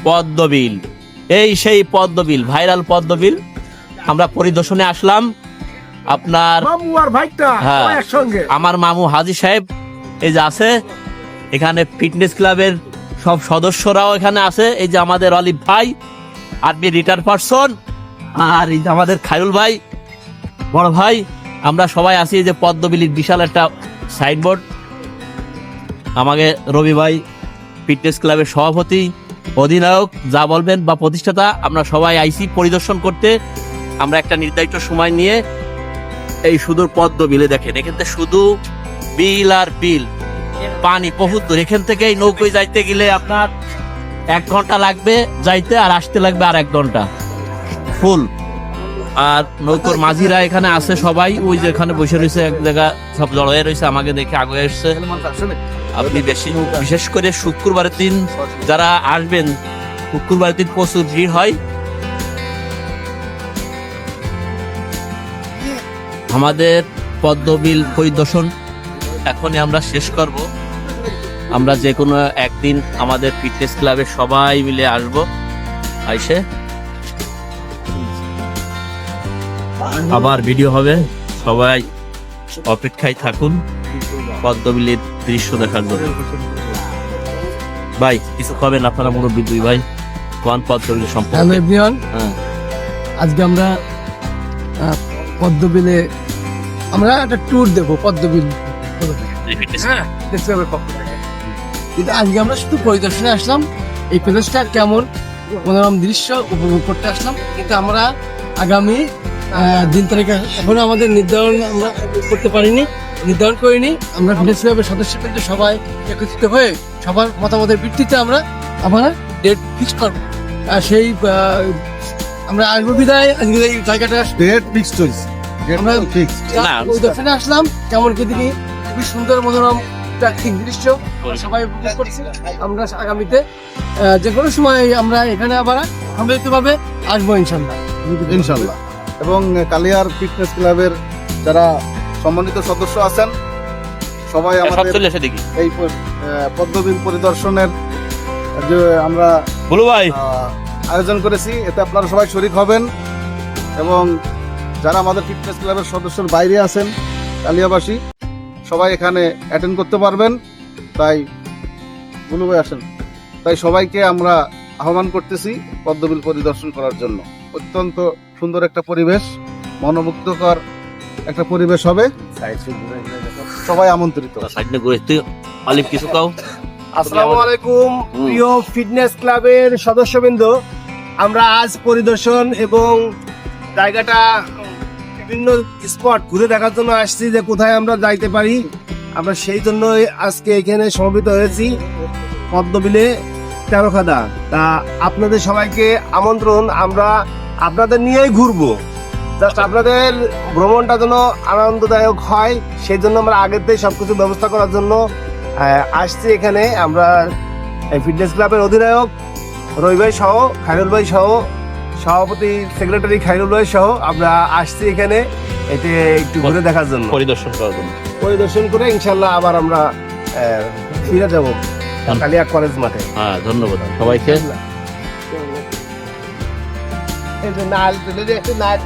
পদ্মবিল, এই সেই পদ্মবিল, ভাইরাল পদ্মবিল। আমরা পরিদর্শনে আসলাম। আপনার মামু আর ভাইটা হ্যাঁ, একসঙ্গে। আমার মামু হাজী সাহেব এই যে আছে, এখানে ফিটনেস ক্লাবের সব সদস্যরাও এখানে আছে। এই যে আমাদের অলিভ ভাই, আর্মি রিটায়ার্ড পারসন, আর এই যে আমাদের খায়রুল ভাই, বড় ভাই, আমরা সবাই আছি। এই যে পদ্মবিলির বিশাল একটা সাইনবোর্ড। আমাকে রবি ভাই ফিটনেস ক্লাবের সভাপতি, অধিনায়ক যা বলবেন বা প্রতিষ্ঠাতা, আমরা সবাই আইসি পরিদর্শন করতে। আমরা একটা নির্ধারিত সময় নিয়ে এই সুদূর পদ্মবিলে দেখেন, এখান থেকে শুধু বিল আর বিল, পানি বহুত দূর। এখান থেকে এই নৌকোয় যাইতে গেলে আপনার 1 ঘন্টা লাগবে যাইতে, আর আসতে লাগবে আর 1 ঘন্টা ফুল। আর নৌকোর মাঝিরা এখানে আছে সবাই, ওই যে এখানে বসে রয়েছে এক জায়গা, সব জড়ো হয়ে রয়েছে, আমাকে দেখে আগে এসছে। আপনি বেশি, বিশেষ করে শুক্রবারের দিন যারা আসবেন, শুক্রবারের দিন প্রচুর ভিড় হয়। আমাদের পদ্মবিল পরিদর্শন এখনই আমরা শেষ করব। আমরা যে কোনো একদিন আমাদের ফিটনেস ক্লাবে সবাই মিলে আসব, আইসে আবার ভিডিও হবে। সবাই অপেক্ষায় থাকুন পদ্মবিলের দৃশ্য দেখার জন্য। ভাই কিছু খাবেন আপনারা, মুরব্বী দুই ভাই, কোন পদ্মবিল হ্যালো সম্পর্কে? এভরিওয়ান, হ্যাঁ, আজকে আমরা পদ্মবিলে আমরা একটা ট্যুর দেবো পদ্মবিল। হ্যাঁ, দেখতে হবে পক্ষ থেকে। কিন্তু আজকে আমরা শুধু পরিদর্শনে আসলাম, এই প্লেসটা কেমন মনোরম দৃশ্য উপভোগ করতে আসলাম। কিন্তু আমরা আগামী দিন তারিখে এখনো আমাদের নির্ধারণ আমরা করতে পারিনি, নির্ধারণ করিনি। আমরা ফিটনেস ক্লাবের সদস্য কিন্তু সবাই একত্রিত হয়ে সবার মতামতের ভিত্তিতে আমরা ডেট ফিক্স করবো। আর সেই আমরা আসবো বিদায় আজকে এই জায়গাটা ডেট ফিক্সড হইছে, আমরা না। পরিদর্শনে আসলাম। কেমন কি দেখি, খুবই সুন্দর মনোরম প্রাকৃতিক দৃশ্য সবাই উপভোগ করছি। আমরা আগামীতে যে কোনো সময় আমরা এখানে আবার সম্মিলিতভাবে আসবো ইনশাল্লাহ। ইনশাল্লাহ। এবং কালিয়ার ফিটনেস ক্লাবের যারা সম্মানিত সদস্য আছেন, সবাই সব আমাদের চলে এসে দেখি। এই পদ্মবিল পরিদর্শনের যে আমরা বলো ভাই, আয়োজন করেছি, এতে আপনারা সবাই শরীক হবেন। এবং যারা আমাদের ফিটনেস ক্লাবের সদস্যের বাইরে আছেন, কালিয়াবাসী, সবাই এখানে অ্যাটেন্ড করতে পারবেন। তাই বুলু ভাই আসেন, তাই সবাইকে আমরা আহ্বান করতেছি পদ্মবিল পরিদর্শন করার জন্য। অত্যন্ত সুন্দর একটা পরিবেশ, মনোমুগ্ধকর একটা পরিবেশ হবে, সবাই আমন্ত্রিত। সাইডে ঘুরে তুই অলিভ কিছু খাও। আসসালামু আলাইকুম প্রিয় ফিটনেস ক্লাবের সদস্যবৃন্দ, আমরা আজ পরিদর্শন এবং জায়গাটা বিভিন্ন স্পট ঘুরে দেখার জন্য আসছি, যে কোথায় আমরা যাইতে পারি। আমরা সেই জন্যই আজকে এখানে সমবেত হয়েছি পদ্মবিলে তেরোখাদা। তা আপনাদের সবাইকে আমন্ত্রণ, আমরা আপনাদের নিয়েই ঘুরবো। জাস্ট আপনাদের ভ্রমণটা যেন আনন্দদায়ক হয়, সেই জন্য আমরা আগের থেকে সবকিছু ব্যবস্থা করার জন্য আসছি এখানে। আমরা ফিটনেস ক্লাবের অধিনায়ক রবি ভাই সহ, খায়রুল ভাই সহ, সভাপতি সেক্রেটারি খায়রুল ভাই সহ আমরা আসছি এখানে এতে একটু ঘুরে দেখার জন্য, পরিদর্শন করার জন্য। পরিদর্শন করে ইনশাল্লাহ আবার আমরা ফিরে যাব কালিয়া কলেজ মাঠে। হ্যাঁ, ধন্যবাদ সবাইকে। এই যে নাল তুলে দিয়ে একটু নাল